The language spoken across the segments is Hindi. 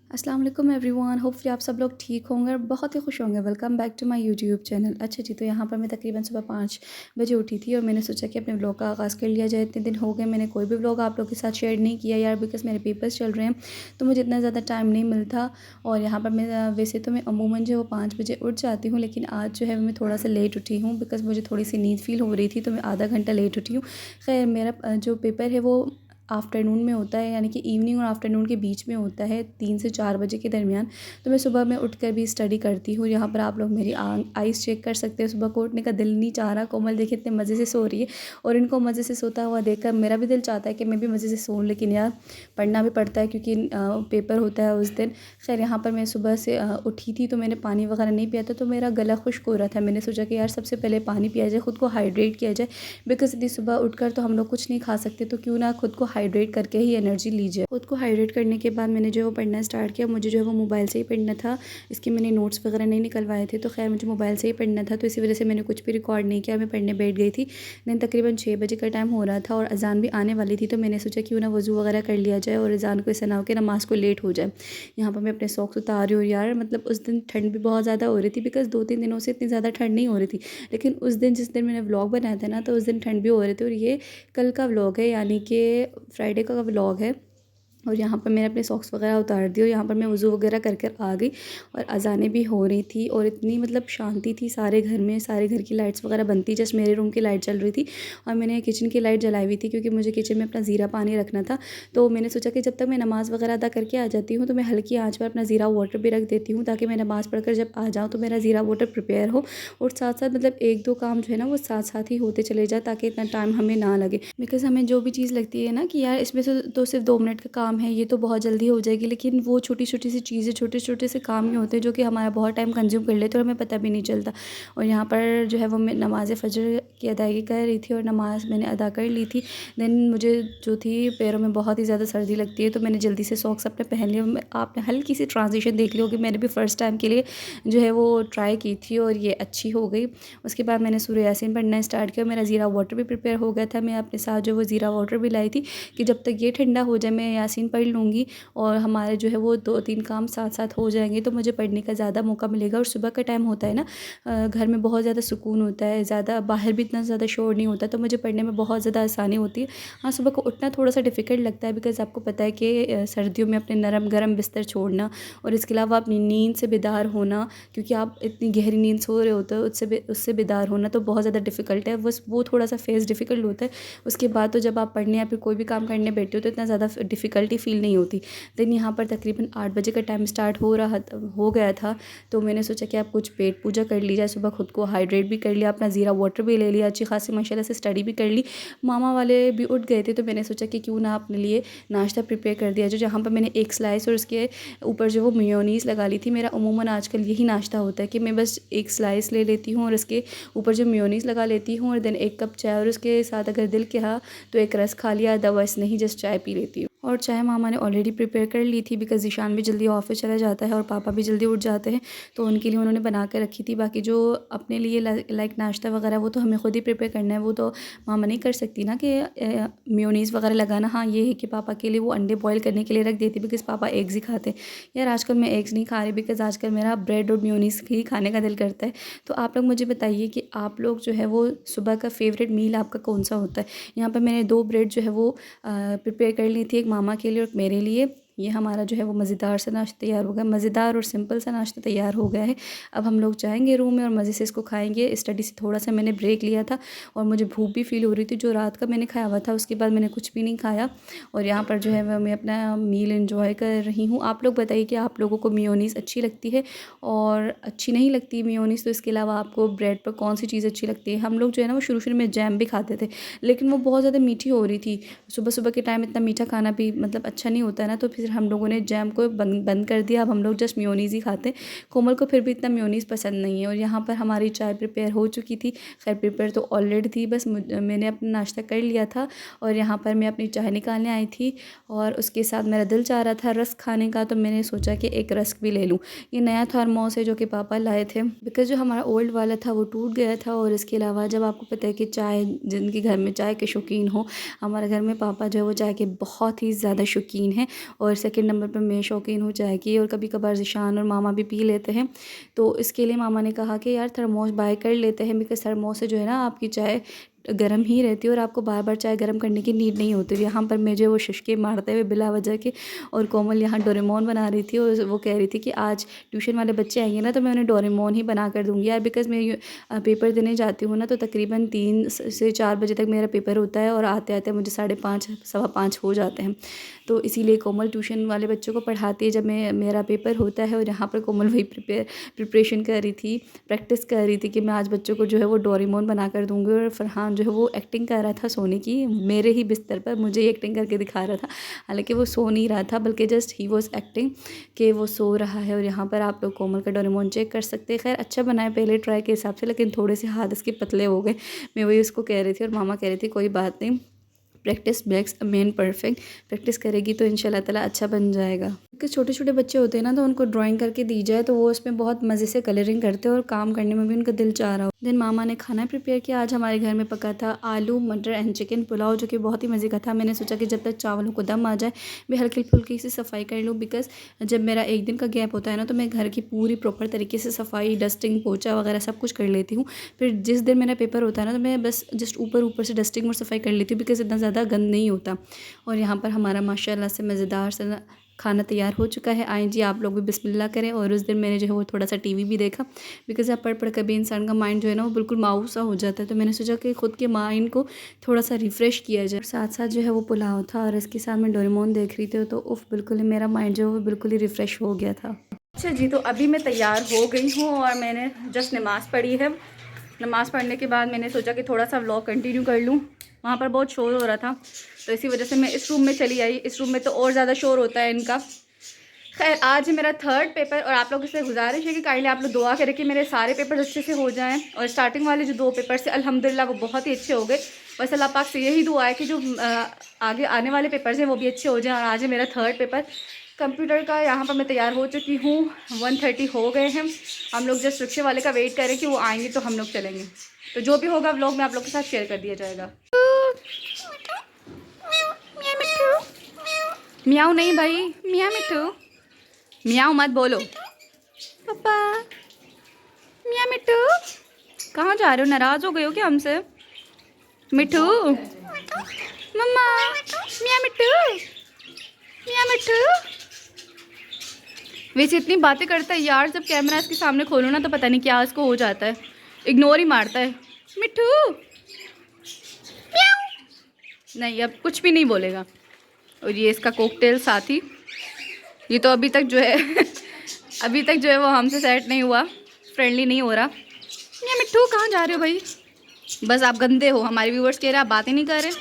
अस्सलाम वालेकुम एवरीवन। होपफुली आप सब लोग ठीक होंगे और बहुत ही खुश होंगे। Welcome back to my YouTube channel. अच्छा जी, तो यहाँ पर मैं तकरीबन सुबह 5 बजे उठी थी और मैंने सोचा कि अपने व्लॉग का आगाज़ कर लिया जाए। इतने दिन हो गए मैंने कोई भी व्लॉग आप लोगों के साथ शेयर नहीं किया यार, बिकॉज़ मेरे पेपर्स चल रहे हैं तो मुझे इतना ज़्यादा टाइम नहीं मिलता। और यहाँ पर मैं वैसे तो मैं अमूमन जो है वो 5 बजे उठ जाती हूँ, लेकिन आज जो है मैं थोड़ा सा लेट उठी हूँ बिकॉज़ मुझे थोड़ी सी नींद फ़ील हो रही थी, तो मैं आधा घंटा लेट उठी हूँ। खैर मेरा जो पेपर है वो आफ्टरनून में होता है, यानी कि इवनिंग और आफ्टरनून के बीच में होता है, 3 से 4 बजे के दरमियान। तो मैं सुबह में उठकर भी स्टडी करती हूँ। यहाँ पर आप लोग मेरी आईज़ चेक कर सकते हैं। सुबह को उठने का दिल नहीं चाह रहा। कोमल देखिए इतने मज़े से सो रही है और इनको मज़े से सोता हुआ देखकर मेरा भी दिल चाहता है कि मैं भी मज़े से सोऊं, लेकिन यार पढ़ना भी पड़ता है क्योंकि पेपर होता है उस दिन। खैर यहाँ पर मैं सुबह से उठी थी तो मैंने पानी वगैरह नहीं पिया था, तो मेरा गला खुश्क हो रहा था। मैंने सोचा कि यार सबसे पहले पानी पिया जाए, ख़ुद को हाइड्रेट किया जाए, बिकॉज़ इतनी सुबह उठकर तो हम लोग कुछ नहीं खा सकते, तो क्यों ना खुद को हाइड्रेट करके ही एनर्जी लीजिए। खुद को हाइड्रेट करने के बाद मैंने जो है वो पढ़ना स्टार्ट किया। मुझे जो है वो मोबाइल से ही पढ़ना था, इसके मैंने नोट्स वगैरह नहीं निकलवाए थे, तो खैर मुझे मोबाइल से ही पढ़ना था, तो इसी वजह से मैंने कुछ भी रिकॉर्ड नहीं किया। मैं पढ़ने बैठ गई थी। देन तकरीबन 6 बजे का टाइम हो रहा था और अज़ान भी आने वाली थी, तो मैंने सोचा क्यों ना वज़ू वगैरह कर लिया जाए और अज़ान को ऐसा ना हो कि नमाज़ को लेट हो जाए। यहाँ पर मैं अपने सॉक्स उतार रही हूँ यार, मतलब उस दिन ठंड भी बहुत ज़्यादा हो रही थी बिकॉज़ 2-3 दिनों से इतनी ज़्यादा ठंड नहीं हो रही थी, लेकिन उस दिन जिस दिन मैंने व्लॉग बनाया था ना, तो उस दिन ठंड भी हो रही थी। और ये कल का व्लॉग है, यानी कि फ्राइडे का व्लॉग है। और यहाँ पर मैंने अपने सॉक्स वगैरह उतार दिए और यहाँ पर मैं वज़ू वगैरह कर कर आ गई और अज़ानें भी हो रही थी और इतनी मतलब शांति थी सारे घर में, सारे घर की लाइट्स वगैरह बंद थी, जस्ट मेरे रूम की लाइट चल रही थी और मैंने किचन की लाइट जलाई हुई थी क्योंकि मुझे किचन में अपना ज़ीरा पानी रखना था। तो मैंने सोचा कि जब तक मैं नमाज़ वगैरह अदा करके आ जाती हूँ तो मैं हल्की आँच पर अपना ज़ीरा वाटर भी रख देती हूँ, ताकि मैं नमाज़ पढ़कर जब आ जाऊँ तो मेरा ज़ीरा वाटर प्रिपेयर हो और साथ साथ मतलब 1-2 काम जो है ना वो साथ साथ ही होते चले जाए, ताकि इतना टाइम हमें ना लगे। बिकॉज़ हमें जो भी चीज़ लगती है ना कि यार इसमें से तो सिर्फ 2 मिनट का काम है, ये तो बहुत जल्दी हो जाएगी, लेकिन वो छोटी-छोटी सी चीज़ें, छोटे-छोटे से काम ही होते हैं जो कि हमारा बहुत टाइम कंज़्यूम कर लेते हैं और हमें पता भी नहीं चलता। और यहाँ पर जो है वो मैं नमाज़ फ़जर की अदायगी कर रही थी और नमाज़ मैंने अदा कर ली थी। देन मुझे जो थी पैरों में बहुत ही ज़्यादा सर्दी लगती है, तो मैंने जल्दी से सॉक्स अपने पहन लिए। आपने हल्की सी ट्रांज़िशन देख ली होगी, मैंने भी फ़र्स्ट टाइम के लिए जो है वो ट्राई की थी और ये अच्छी हो गई। उसके बाद मैंने सूरह यासीन पढ़ना स्टार्ट किया। मेरा ज़ीरा वाटर भी प्रिपेयर हो गया था। मैं अपने साथ जो वो ज़ीरा वाटर भी लाई थी कि जब तक ये ठंडा हो जाए मैं यासीन पढ़ लूँगी और हमारे जो है वो 2-3 काम साथ-साथ हो जाएँगे, तो मुझे पढ़ने का ज़्यादा मौका मिलेगा। और सुबह का टाइम होता है ना, घर में बहुत ज़्यादा सुकून होता है, ज़्यादा बाहर भी इतना ज़्यादा शोर नहीं होता, तो मुझे पढ़ने में बहुत ज़्यादा आसानी होती है। हाँ, सुबह को उठना थोड़ा-सा डिफ़िकल्ट लगता है बिकॉज़ आपको पता है कि सर्दियों में अपने नरम-गरम बिस्तर छोड़ना और इसके अलावा अपनी नींद से बेदार होना, क्योंकि आप इतनी गहरी नींद सो रहे होते हो, उससे बेदार होना तो बहुत ज़्यादा डिफ़िकल्ट है। बस वो थोड़ा-सा फ़ेज़ डिफ़िकल्ट होता है। उसके बाद तो जब आप पढ़ने या फिर कोई भी काम करने बैठते हो तो इतना ज़्यादा डिफ़िकल्टी फ़ील नहीं होती। देन यहाँ पर तकरीबन 8 बजे का टाइम स्टार्ट हो गया था, तो मैंने सोचा कि आप कुछ पेट पूजा कर ली जाए। सुबह खुद को हाइड्रेट भी कर लिया, अपना ज़ीरा वाटर भी ले लिया, अच्छी खासी माशाल्लाह से स्टडी भी कर ली। मामा वाले भी उठ गए थे, तो मैंने सोचा कि क्यों ना अपने लिए नाश्ता प्रिपेयर कर दिया, जो जहाँ पर मैंने एक स्लाइस और उसके ऊपर जो वो मेयोनीज़ लगा ली थी। मेरा अमूमन आजकल यही नाश्ता होता है कि मैं बस एक स्लाइस ले लेती हूँ और उसके ऊपर जो मेयोनीज़ लगा लेती हूँ और देन 1 कप चाय और उसके साथ अगर दिल कहा तो एक रस खा लिया, अदरवाइज़ नहीं, जस्ट चाय पी लेती हूँ। और चाय मामा ने ऑलरेडी प्रिपेयर कर ली थी बिकॉज़ ज़ीशान भी जल्दी ऑफ़िस चला जाता है और पापा भी जल्दी उठ जाते हैं, तो उनके लिए उन्होंने बना के रखी थी। बाकी जो अपने लिए लाइक नाश्ता वगैरह वो तो हमें खुद ही प्रिपेयर करना है, वो तो मामा नहीं कर सकती ना कि मेयोनीज़ वगैरह लगाना। हाँ, ये है कि पापा के लिए वो अंडे बॉयल करने के लिए रख देती बिकॉज़ पापा एग्स ही खाते हैं। यार आजकल मैं एग्स नहीं खा रही बिकॉज़ आजकल मेरा ब्रेड और मेयोनीज़ ही खाने का दिल करता है। तो आप लोग मुझे बताइए कि आप लोग जो है वो सुबह का फ़ेवरेट मील आपका कौन-सा होता है? यहाँ पर मैंने 2 ब्रेड जो है वो प्रिपेयर कर ली थी, एक मामा के लिए और मेरे लिए। ये हमारा जो है वो मज़ेदार सा नाश्ता तैयार हो गया, मज़ेदार और सिंपल सा नाश्ता तैयार हो गया है। अब हम लोग जाएँगे रूम में और मज़े से इसको खाएँगे। स्टडी से थोड़ा-सा मैंने ब्रेक लिया था और मुझे भूख भी फ़ील हो रही थी, जो रात का मैंने खाया हुआ था उसके बाद मैंने कुछ भी नहीं खाया और यहाँ पर जो है वो मैं अपना मील एन्जॉय कर रही हूँ। आप लोग बताइए कि आप लोगों को मेयोनीज़ अच्छी लगती है और अच्छी नहीं लगती मेयोनीज़, तो इसके अलावा आपको ब्रेड पर कौन-सी चीज़ अच्छी लगती है? हम लोग जो है ना वो शुरू-शुरू में जैम भी खाते थे, लेकिन वो बहुत ज़्यादा मीठी हो रही थी। सुबह-सुबह के टाइम इतना मीठा खाना भी मतलब अच्छा नहीं होता है ना, तो फिर हम लोगों ने जैम को बंद बंद कर दिया। अब हम लोग जस्ट मेयोनीज़ ही खाते हैं। कोमल को फिर भी इतना मेयोनीज़ पसंद नहीं है और यहाँ पर हमारी चाय प्रिपेयर हो चुकी थी। खैर प्रिपेयर तो ऑलरेडी थी, बस मैंने अपना नाश्ता कर लिया था और यहाँ पर मैं अपनी चाय निकालने आई थी और उसके साथ मेरा दिल चाह रहा था रस्क खाने का, तो मैंने सोचा कि एक रस्क भी ले लूँ। ये नया थर्मोस है जो कि पापा लाए थे बिकॉज़ जो हमारा ओल्ड वाला था वो टूट गया था। और इसके अलावा जब आपको पता है कि चाय, जिनके घर में चाय के शौकीन हो, हमारे घर में पापा जो है वो चाय के बहुत ही ज़्यादा शौकीन हैं और सेकंड नंबर पर मैं शौकीन हूँ चाय की, और कभी कभार ज़िशान और मामा भी पी लेते हैं। तो इसके लिए मामा ने कहा कि यार थर्मोस बाय कर लेते हैं, बिकॉज़ थर्मोस से जो है ना आपकी चाय गर्म ही रहती है और आपको बार बार चाय गर्म करने की नीड नहीं होती। यहाँ पर मैं जो है वो शुष्के मारते हुए बिला वजह के, और कोमल यहाँ डोरेमोन बना रही थी, और वो कह रही थी कि आज ट्यूशन वाले बच्चे आएंगे ना तो मैं उन्हें डोरेमोन ही बना कर दूँगी यार, बिकॉज़ मैं पेपर देने जाती हूँ ना तो तकरीबन 3 से 4 बजे तक मेरा पेपर होता है, और आते आते मुझे 5:30 5:15 हो जाते हैं। तो इसीलिए कोमल ट्यूशन वाले बच्चों को पढ़ाती है जब मेरा पेपर होता है, और यहाँ पर कोमल वही प्रिपरेशन कर रही थी, प्रैक्टिस कर रही थी कि मैं आज बच्चों को जो है वो डोरेमोन बना कर दूँगी। और फरहान जो है वो एक्टिंग कर रहा था सोने की, मेरे ही बिस्तर पर मुझे ही एक्टिंग करके दिखा रहा था, हालांकि वो सो नहीं रहा था बल्कि जस्ट ही वॉज एक्टिंग कि वो सो रहा है। और यहाँ पर आप लोग कोमल का डोरेमोन चेक कर सकते हैं। खैर अच्छा बना है पहले ट्राई के हिसाब से, लेकिन थोड़े से हाथ इसके पतले हो गए। मैं वही उसको कह रही थी, और मामा कह रही थी कोई बात नहीं, practice makes a man perfect, practice करेगी तो इंशाल्लाह ताला अच्छा बन जाएगा। कि छोटे छोटे बच्चे होते हैं ना तो उनको ड्राइंग करके दी जाए तो वो उसमें बहुत मज़े से कलरिंग करते हैं और काम करने में भी उनका दिल चाह रहा हो। दिन मामा ने खाना प्रिपेयर किया। आज हमारे घर में पका था आलू मटर एंड चिकन पुलाव, जो कि बहुत ही मज़े का था। मैंने सोचा कि जब तक चावलों को दम आ जाए मैं हल्की फुल्की सी सफाई कर लूँ, बिकॉज़ जब मेरा एक दिन का गैप होता है ना तो मैं घर की पूरी प्रॉपर तरीके से सफाई, डस्टिंग, पोछा वगैरह सब कुछ कर लेती हूँ। फिर जिस दिन मेरा पेपर होता है ना तो मैं बस जस्ट ऊपर ऊपर से डस्टिंग और सफाई कर लेती हूँ, बिकॉज़ इतना ज़्यादा गंद नहीं होता। और यहाँ पर हमारा माशाल्लाह से मज़ेदार सा खाना तैयार हो चुका है। आएँ जी आप लोग भी बिस्मिल्लाह करें। और उस दिन मैंने जो है वो थोड़ा सा टीवी भी देखा, बिकॉज़ अब पढ़ पढ़ कर भी इंसान का माइंड जो है ना वो बिल्कुल माऊँ सा हो जाता है। तो मैंने सोचा कि ख़ुद के माइंड को थोड़ा सा रिफ़्रेश किया जाए। साथ साथ जो है वो पुलाव था और इसके साथ मैं डोरेमोन देख रही थी, तो उफ़ बिल्कुल ही मेरा माइंड जो है वो बिल्कुल ही रिफ़्रेश हो गया था। अच्छा जी, तो अभी मैं तैयार हो गई हूँ और मैंने जस्ट नमाज़ पढ़ी है। नमाज़ पढ़ने के बाद मैंने सोचा कि थोड़ा सा व्लॉग कंटिन्यू कर लूँ। वहाँ पर बहुत शोर हो रहा था तो इसी वजह से मैं इस रूम में चली आई। इस रूम में तो और ज़्यादा शोर होता है इनका। खैर आज है मेरा थर्ड पेपर और आप लोगों से गुजारिश है कि काइंडली आप लोग दुआ करें कि मेरे सारे पेपर अच्छे से हो जाएं। और स्टार्टिंग वाले जो 2 पेपर से अल्हम्दुलिल्लाह वो बहुत ही अच्छे हो गए। बस अल्लाह पाक से यही दुआ है कि जो आगे आने वाले पेपर्स हैं वो भी अच्छे हो जाएं। और आज है मेरा थर्ड पेपर कंप्यूटर का। यहाँ पर मैं तैयार हो चुकी हूँ। 1:30 हो गए हैं। हम लोग जस्ट रिक्शे वाले का वेट करें कि वो आएंगे तो हम लोग चलेंगे। तो जो भी होगा व्लॉग में आप लोग के साथ शेयर कर दिया जाएगा। मियाऊ नहीं भाई, मियाँ मिट्टू, मियाऊ मत बोलो। पापा, मियाँ मिट्टू, कहाँ जा रहे हो? नाराज़ हो गए हो क्या हमसे? मिट्टू, मम्मा, मियाँ मिट्टू, मियाँ मिट्टू। वैसे इतनी बातें करता है यार, जब कैमरा इसके सामने खोलो ना तो पता नहीं क्या इसको हो जाता है, इग्नोर ही मारता है। मिट्टू, नहीं अब कुछ भी नहीं बोलेगा। और ये इसका कोकटेल साथी, ये तो अभी तक जो है अभी तक जो है वो हमसे सेट नहीं हुआ, फ्रेंडली नहीं हो रहा। ये मिट्टू कहाँ जा रहे हो भाई? बस आप गंदे हो, हमारे व्यूवर्स कह रहे हैं आप बातें नहीं कर रहे।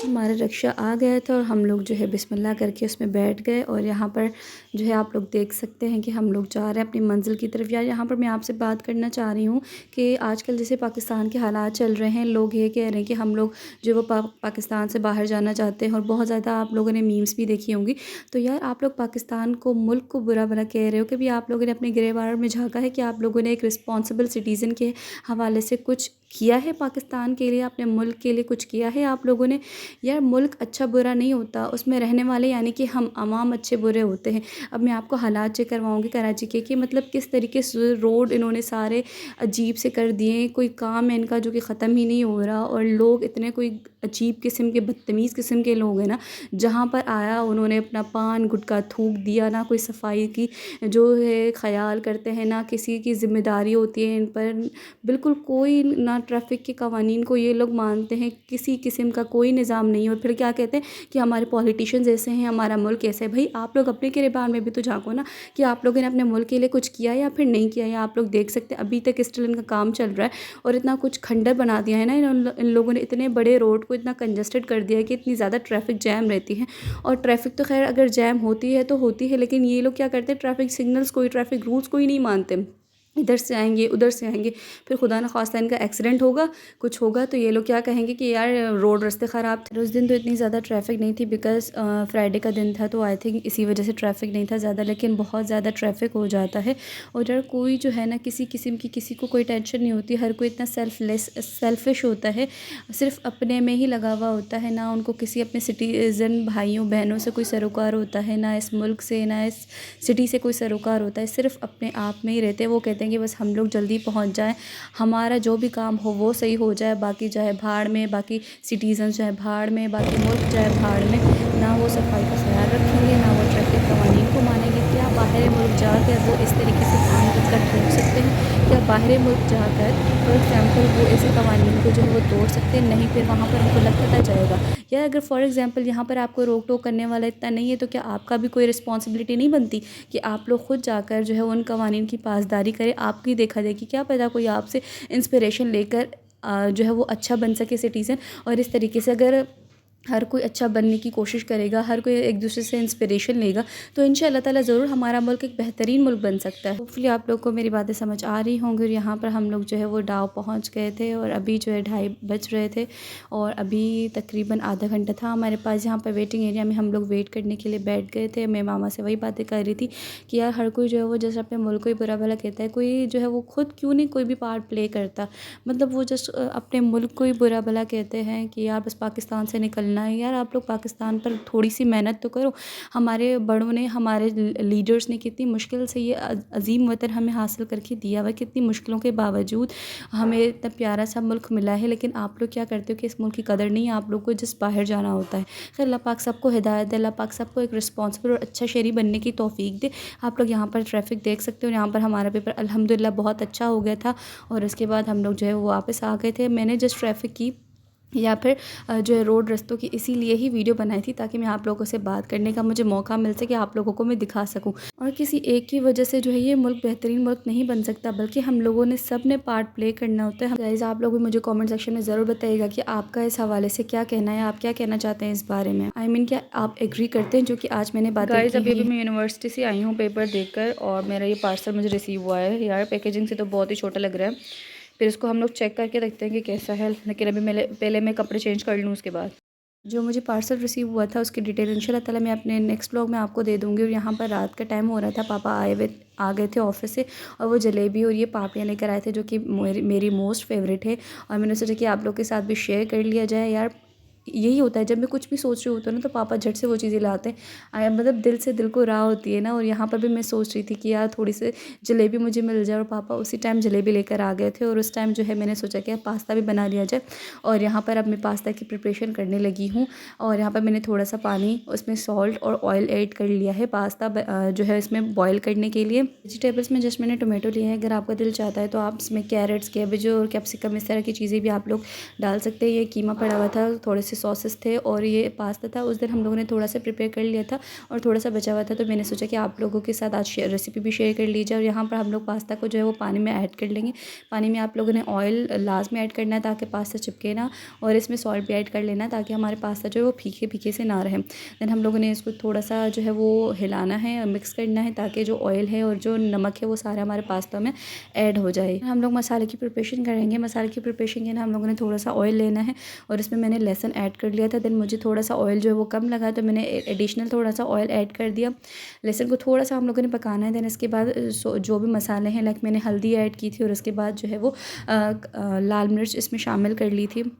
हमारा रिक्शा आ गया था और हम लोग जो है बिस्मिल्लाह करके उसमें बैठ गए। और यहाँ पर जो है आप लोग देख सकते हैं कि हम लोग जा रहे हैं अपनी मंजिल की तरफ। यार यहाँ पर मैं आपसे बात करना चाह रही हूँ कि आजकल जैसे पाकिस्तान के हालात चल रहे हैं, लोग ये कह रहे हैं कि हम लोग जो वो पाकिस्तान से बाहर जाना चाहते हैं, और बहुत ज़्यादा आप लोगों ने मीम्स भी देखी होंगी। तो यार आप लोग पाकिस्तान को, मुल्क को बुरा भला कह रहे हो कि भी आप लोगों ने अपने गिरेबार में झाँका है कि आप लोगों ने एक रिस्पॉन्सिबल सिटीज़न के हवाले से कुछ किया है पाकिस्तान के लिए, अपने मुल्क के लिए कुछ किया है आप लोगों ने? यार मुल्क अच्छा बुरा नहीं होता, उसमें रहने वाले यानी कि हम आवाम अच्छे बुरे होते हैं। अब मैं आपको हालात चेक करवाऊँगी कराची के कि मतलब किस तरीके से रोड इन्होंने सारे अजीब से कर दिए। कोई काम है इनका जो कि ख़त्म ही नहीं हो रहा, और लोग इतने कोई अजीब किस्म के, बदतमीज़ किस्म के लोग हैं ना। जहाँ पर आया उन्होंने अपना पान गुटखा थूक दिया, ना कोई सफाई की जो है ख्याल करते हैं, ना किसी की ज़िम्मेदारी होती है इन पर, बिल्कुल कोई ना ट्रैफिक के कवानीन को ये लोग मानते हैं, किसी किस्म का कोई निज़ाम नहीं। और फिर क्या कहते हैं कि हमारे पॉलिटिशियंस ऐसे हैं, हमारा मुल्क ऐसे है। भाई आप लोग अपने गिरबान में भी तो झाँको ना कि आप लोगों ने अपने मुल्क के लिए कुछ किया या फिर नहीं किया। या आप लोग देख सकते हैं अभी तक स्टिल इनका काम चल रहा है और इतना कुछ खंडर बना दिया है ना इन लोगों ने, इतने बड़े रोड को इतना कंजस्टेड कर दिया है कि इतनी ज़्यादा ट्रैफिक जैम रहती है। और ट्रैफिक तो खैर अगर जैम होती है तो होती है, लेकिन ये लोग क्या करते हैं, ट्रैफिक सिग्नल्स कोई, ट्रैफिक रूल्स कोई नहीं मानते। इधर से आएंगे उधर से आएंगे, फिर खुदा न खास्ता इनका एक्सीडेंट होगा, कुछ होगा तो ये लोग क्या कहेंगे कि यार रोड रास्ते ख़राब थे। उस दिन तो इतनी ज़्यादा ट्रैफिक नहीं थी बिकॉज़ फ्राइडे का दिन था, तो आई थिंक इसी वजह से ट्रैफिक नहीं था ज़्यादा, लेकिन बहुत ज़्यादा ट्रैफिक हो जाता है। और यार कोई जो है ना किसी किस्म की किसी को कोई टेंशन नहीं होती, हर कोई इतना सेल्फिश होता है, सिर्फ अपने में ही लगा हुआ होता है, ना उनको किसी अपने सिटीज़न भाइयों बहनों से कोई सरोकार होता है, ना इस मुल्क से ना इस सिटी से कोई सरोकार होता है, सिर्फ अपने आप में ही रहते हैं। वो कहते हैं कि बस हम लोग जल्दी पहुंच जाएं, हमारा जो भी काम हो वो सही हो जाए, बाकी चाहे भाड़ में, बाकी सिटीज़न चाहे भाड़ में, बाकी मुल्क चाहे भाड़ में। ना वो सफाई का ख्याल रखेंगे, ना वो ट्रैफिक कवानीन को मानेंगे। क्या बाहर मुल्क जाकर वो इस तरीके से काम कर ठोक सकते हैं? क्या बाहर मुल्क जाकर फॉर एग्ज़ाम्पल वो ऐसे कवानीन को जो है वो तोड़ सकते हैं? नहीं, फिर वहाँ पर उनको लग पता जाएगा। या अगर फॉर एग्ज़ाम्पल यहाँ पर आपको रोक टोक करने वाला इतना नहीं है, तो क्या आपका भी कोई रिस्पॉन्सिबिलिटी नहीं बनती कि आप लोग खुद जाकर जो है उन कवानीन की पासदारी करें? आपकी देखा देखी क्या पता कोई आपसे इंस्पिरेशन लेकर जो है वो अच्छा बन सके सिटीज़न। और इस तरीके से अगर हर कोई अच्छा बनने की कोशिश करेगा, हर कोई एक दूसरे से इंस्पिरेशन लेगा, तो इंशाअल्लाह ताला ज़रूर हमारा मुल्क एक बेहतरीन मुल्क बन सकता है। होपफुली आप लोग को मेरी बातें समझ आ रही होंगी। और यहाँ पर हम लोग जो है वो डाव पहुँच गए थे और अभी जो है 2:30 बज रहे थे और अभी तकरीबन आधा घंटा था हमारे पास। यहाँ पर वेटिंग एरिया में हम लोग वेट करने के लिए बैठ गए थे। मैं मामा से वही बातें कर रही थी कि यार हर कोई जो है वो जैसे अपने मुल्क को ही बुरा भला कहता है, कोई जो है वो खुद क्यों नहीं कोई भी पार्ट प्ले करता। मतलब वो जस्ट अपने मुल्क को ही बुरा भला कहते हैं कि यार बस पाकिस्तान से निकलना है। यार आप लोग पाकिस्तान पर थोड़ी सी मेहनत तो करो। हमारे बड़ों ने, हमारे लीडर्स ने कितनी मुश्किल से ये अजीम वतन हमें हासिल करके दिया हुआ, कितनी मुश्किलों के बावजूद हमें इतना प्यारा सा मुल्क मिला है। लेकिन आप लोग क्या करते हो कि इस मुल्क की कदर नहीं है, आप लोग को जिस बाहर जाना होता है। खैर अल्लाह पाक सबको हिदायत दे, अल्लाह पाक सबको एक रिस्पॉन्सिबल और अच्छा शहरी बनने की तौफीक दे। आप लोग यहाँ पर ट्रैफिक देख सकते हो। यहाँ पर हमारा पेपर अल्हम्दुलिल्लाह बहुत अच्छा हो गया था और उसके बाद हम लोग जो है वो वापस आ गए थे। मैंने जस्ट ट्रैफिक की या फिर जो है रोड रास्तों की इसीलिए ही वीडियो बनाई थी ताकि मैं आप लोगों से बात करने का मुझे मौका मिल सके, आप लोगों को मैं दिखा सकूं। और किसी एक की वजह से जो है ये मुल्क बेहतरीन मुल्क नहीं बन सकता, बल्कि हम लोगों ने सब ने पार्ट प्ले करना होता है। गाइस आप लोग भी मुझे कमेंट सेक्शन में ज़रूर बताइएगा कि आपका इस हवाले से क्या कहना है, आप क्या कहना चाहते हैं इस बारे में। आई मीन क्या आप एग्री करते हैं जो कि आज मैंने बात गाइस अभी मैं यूनिवर्सिटी से आई हूँ पेपर देकर और मेरा ये पार्सल मुझे रिसीव हुआ है। यार पैकेजिंग से तो बहुत ही छोटा लग रहा है। फिर इसको हम लोग चेक करके देखते हैं कि कैसा है, लेकिन अभी मैं पहले मैं कपड़े चेंज कर लूँ उसके बाद। जो मुझे पार्सल रिसीव हुआ था उसकी डिटेल इंशाल्लाह ताला मैं अपने नेक्स्ट व्लॉग में आपको दे दूँगी। और यहाँ पर रात का टाइम हो रहा था, पापा आ गए थे ऑफ़िस से और वो जलेबी और ये पापड़ियाँ लेकर आए थे जो कि मेरी मोस्ट फेवरेट है। और मैंने सोचा कि आप लोग के साथ भी शेयर कर लिया जाए। यार यही होता है जब मैं कुछ भी सोच रही होती हूँ ना तो पापा झट से वो चीज़ें लाते हैं। मतलब दिल से दिल को राह होती है ना। और यहाँ पर भी मैं सोच रही थी कि यार थोड़ी सी जलेबी मुझे मिल जाए और पापा उसी टाइम जलेबी लेकर आ गए थे। और उस टाइम जो है मैंने सोचा कि पास्ता भी बना लिया जाए। और यहाँ पर अब मैं पास्ता की प्रिपरेशन करने लगी हूँ। और यहाँ पर मैंने थोड़ा सा पानी, उसमें सॉल्ट और ऑयल ऐड कर लिया है पास्ता जो है इसमें बॉयल करने के लिए। वेजिटेबल्स में जस्ट मैंने टोमेटो लिए हैं। अगर आपका दिल चाहता है तो आप इसमें कैरेट्स, कैबेज और कैप्सिकम इस तरह की चीज़ें भी आप लोग डाल सकते हैं। ये कीमा पड़ा हुआ था, थोड़े से सॉसेस थे और ये पास्ता था। उस दिन हम लोगों ने थोड़ा सा प्रिपेयर कर लिया था और थोड़ा सा बचा हुआ था, तो मैंने सोचा कि आप लोगों के साथ आज रेसिपी भी शेयर कर लीजिए। और यहाँ पर हम लोग पास्ता को जो है वो पानी में ऐड कर लेंगे। पानी में आप लोगों ने ऑयल लास्ट में ऐड करना है ताकि पास्ता चिपके ना। और इसमें सॉल्ट भी ऐड कर लेना ताकि हमारे पास्ता जो है वो फीके फीके से ना रहे। देन हम लोगों ने इसको थोड़ा सा जो है वो हिलाना है, मिक्स करना है ताकि जो ऑयल है और जो नमक है वो सारा हमारे पास्ता में ऐड हो जाए। हम लोग मसाले की प्रिपरेशन करेंगे। मसाले की प्रिपरेशन के लिए हम लोगों ने थोड़ा सा ऑयल लेना है और इसमें मैंने लहसुन ऐड कर लिया था। देन मुझे थोड़ा सा ऑयल जो है वो कम लगा तो मैंने एडिशनल थोड़ा सा ऑयल ऐड कर दिया। लहसुन को थोड़ा सा हम लोगों ने पकाना है। देन इसके बाद जो भी मसाले हैं, लाइक मैंने हल्दी ऐड की थी और उसके बाद जो है वो लाल मिर्च इसमें शामिल कर ली थी।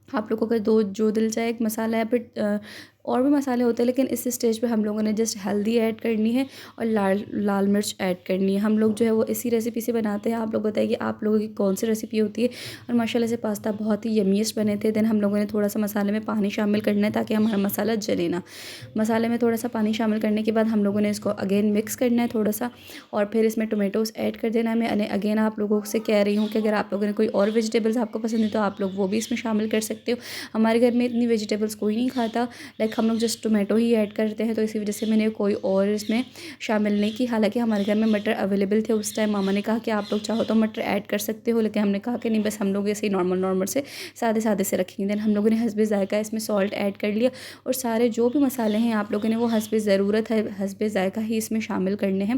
आप लोगों का जो दिल चाहे एक मसाला है, बट और भी मसाले होते हैं, लेकिन इस स्टेज पे हम लोगों ने जस्ट हल्दी ऐड करनी है और लाल मिर्च ऐड करनी है। हम लोग जो है वो इसी रेसिपी से बनाते हैं। आप लोग बताइए कि आप लोगों की कौन सी रेसिपी होती है। और माशाल्लाह से पास्ता बहुत ही यमीस्ट बने थे। देन हम लोगों ने थोड़ा सा मसाले में पानी शामिल करना है ताकि हमारा मसाला जले ना। मसाले में थोड़ा सा पानी शामिल करने के बाद हम लोगों ने इसको अगेन मिक्स करना है थोड़ा सा, और फिर इसमें टोमेटोज़ ऐड कर देना है। मैं अगेन आप लोगों से कह रही हूँ कि अगर आप लोगों ने कोई और वेजिटेबल्स आपको पसंद है तो आप लोग वो भी इसमें शामिल कर सकते हो। हमारे घर में इतनी वेजिटेबल्स कोई नहीं खाता, लाइक हम लोग जस्ट टोमेटो ही ऐड करते हैं, तो इसी वजह से मैंने कोई और इसमें शामिल नहीं की। हालांकि हमारे घर में मटर अवेलेबल थे उस टाइम। मामा ने कहा कि आप लोग चाहो तो मटर ऐड कर सकते हो, लेकिन हमने कहा कि नहीं, बस हम लोग ऐसे ही नॉर्मल से सादे सादे से रखेंगे। देन हम लोगों ने हस्बे ज़ायका इसमें सॉल्ट ऐड कर लिया, और सारे जो भी मसाले हैं आप लोगों ने वो हस्बे ज़रूरत है, हस्बे ज़ायका ही इसमें शामिल करने हैं।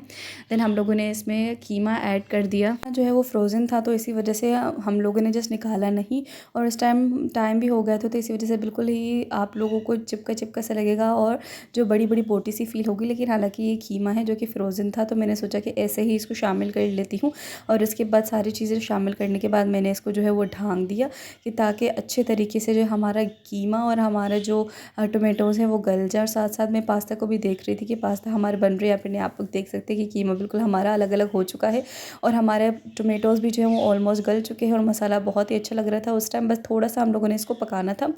देन हम लोगों ने इसमें कीमा ऐड कर दिया। जो है वो फ्रोज़न था, तो इसी वजह से हम लोगों ने जस्ट निकाला नहीं, और इस टाइम भी हो गया था, तो इसी वजह से बिल्कुल ही आप लोगों को चिपका सा लगेगा और जो बड़ी बड़ी बोटी सी फील होगी। लेकिन हालांकि ये कीमा है जो कि फ्रोज़न था, तो मैंने सोचा कि ऐसे ही इसको शामिल कर लेती हूँ। और इसके बाद सारी चीज़ें शामिल करने के बाद मैंने इसको जो है वो ढाँक दिया, कि ताकि अच्छे तरीके से जो हमारा कीमा और हमारा जो टोमेटोज़ हैं वो गल जाए। और साथ साथ मैं पास्ता को भी देख रही थी कि पास्ता हमारे बन रहे हैं। अपने आप लोग देख सकते हैं कि कीमा बिल्कुल हमारा अलग अलग हो चुका है, और हमारे टोमेटोज़ भी जो है वो ऑलमोस्ट गल चुके हैं, और मसाला बहुत ही अच्छा लग रहा था उस टाइम। बस थोड़ा सा हम लोगों ने इसको पकाना था,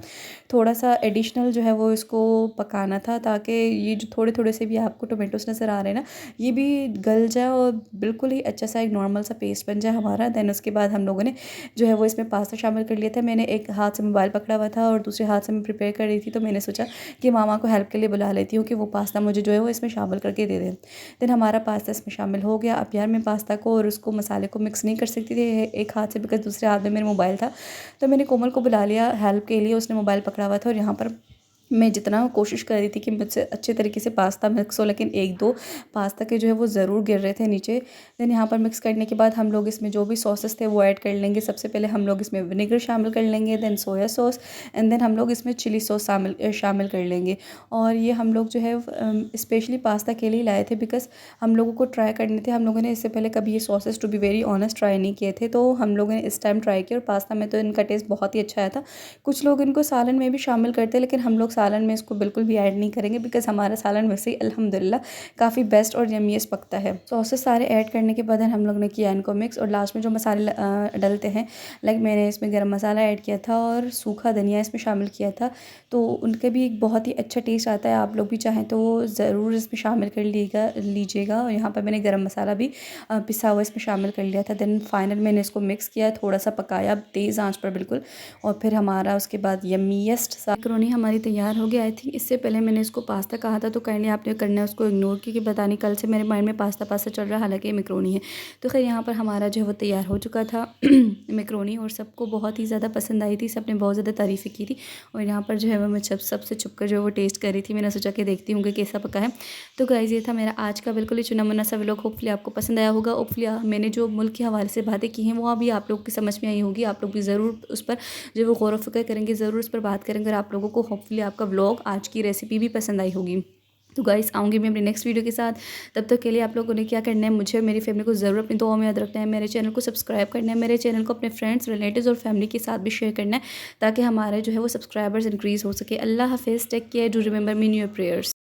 थोड़ा सा एडिशनल जो है वो इसको पकाना था, ताकि ये जो थोड़े थोड़े से भी आपको टोमेटोज़ नज़र आ रहे हैं ना, ये भी गल जाए और बिल्कुल ही अच्छा सा एक नॉर्मल सा पेस्ट बन जाए हमारा। देन उसके बाद हम लोगों ने जो है वो इसमें पास्ता शामिल कर लिया था। मैंने एक हाथ से मोबाइल पकड़ा हुआ था और दूसरे हाथ से मैं प्रिपेयर कर रही थी, तो मैंने सोचा कि मामा को हेल्प के लिए बुला लेती हूँ कि वो पास्ता मुझे जो है वो इसमें शामिल करके दे दें। देन हमारा पास्ता इसमें शामिल हो गया। अब यार मैं पास्ता को और उसको मसाले को मिक्स नहीं कर सकती थी एक हाथ से, बिकॉज दूसरे हाथ में मेरा मोबाइल था। तो मैंने कोमल को बुला लिया हेल्प के लिए, उसने मोबाइल पकड़ा हुआ था, और यहाँ पर मैं जितना कोशिश कर रही थी कि मुझसे अच्छे तरीके से पास्ता मिक्स हो, लेकिन एक दो पास्ता के जो है वो ज़रूर गिर रहे थे नीचे। देन यहाँ पर मिक्स करने के बाद हम लोग इसमें जो भी सॉसेस थे वो ऐड कर लेंगे। सबसे पहले हम लोग इसमें विनेगर शामिल कर लेंगे, then soya sauce, and then हम लोग इसमें चिली सॉस शामिल कर लेंगे। और ये हम लोग जो है स्पेशली पास्ता के लिए लाए थे, बिकॉज हम लोगों को ट्राई करने थे। हम लोगों ने इससे पहले कभी ये sauces to be very honest try नहीं किए थे, तो हम लोगों ने इस टाइम ट्राई किया, और पास्ता में तो इनका टेस्ट बहुत ही अच्छा आया था। कुछ लोग इनको सालन में भी शामिल करते हैं, लेकिन हम लोग सालन में इसको बिल्कुल भी ऐड नहीं करेंगे, बिकॉज हमारा सालन वैसे ही अल्हम्दुलिल्लाह काफ़ी बेस्ट और यम्मीएस्ट पकता है। सॉसेस सारे ऐड करने के बाद हम लोग ने किया इनको मिक्स, और लास्ट में जो मसाले डलते हैं, लाइक मैंने इसमें गरम मसाला ऐड किया था और सूखा धनिया इसमें शामिल किया था, तो उनका भी एक बहुत ही अच्छा टेस्ट आता है। आप लोग भी चाहें तो ज़रूर इसमें शामिल कर लीजिएगा। और यहाँ पर मैंने गरम मसाला भी पिसा हुआ इसमें शामिल कर लिया था। देन फाइनल मैंने इसको मिक्स किया, थोड़ा सा पकाया तेज़ आंच पर बिल्कुल, और फिर हमारा उसके बाद यम्मीएस्ट सा मैकरोनी हमारी तैयार हो गया। आई थिंक इससे पहले मैंने इसको पास्ता कहा था, तो काइंडली आपने करना है उसको इग्नोर, क्योंकि पता नहीं कल से मेरे माइंड में पास्ता चल रहा है, हालांकि ये मैकरोनी है। तो खैर यहाँ पर हमारा जो है वो तैयार हो चुका था मैकरोनी, और सबको बहुत ही ज़्यादा पसंद आई थी, सबने बहुत ज़्यादा तारीफ़ें की थी। और यहाँ पर जो है वो मैं सबसे छुप कर जो है वो टेस्ट कर रही थी। मैंने सोचा कि देखती हूँ कि कैसा पका है। तो गाइस ये था मेरा आज का बिल्कुल ही चुना मुना सा व्लॉग। होपफुली आपको पसंद आया होगा। होपफुली मैंने जो मुल्क के हवाले से बातें की हैं वो अभी आप लोग की समझ में आई होगी। आप लोग भी ज़रूर उस पर जो वो गौर व फिक्र करेंगे, ज़रूर उस पर बात करेंगे, और आप लोगों को होपफुली आपका व्लॉग आज की रेसिपी भी पसंद आई होगी। तो गाइस आऊँगी मैं अपनी नेक्स्ट वीडियो के साथ। तब तक के लिए आप लोगों ने क्या करना है, मुझे और मेरी फैमिली को ज़रूर अपनी दुआओं में याद रखना है। मेरे चैनल को सब्सक्राइब करना है, मेरे चैनल को अपने फ्रेंड्स, रिलेटिव्स और फैमिली के साथ भी शेयर करना है, ताकि हमारे जो है वो सब्सक्राइबर्स इंक्रीज़ हो सके। अल्लाह हाफिज़, take care, do remember me in your prayers.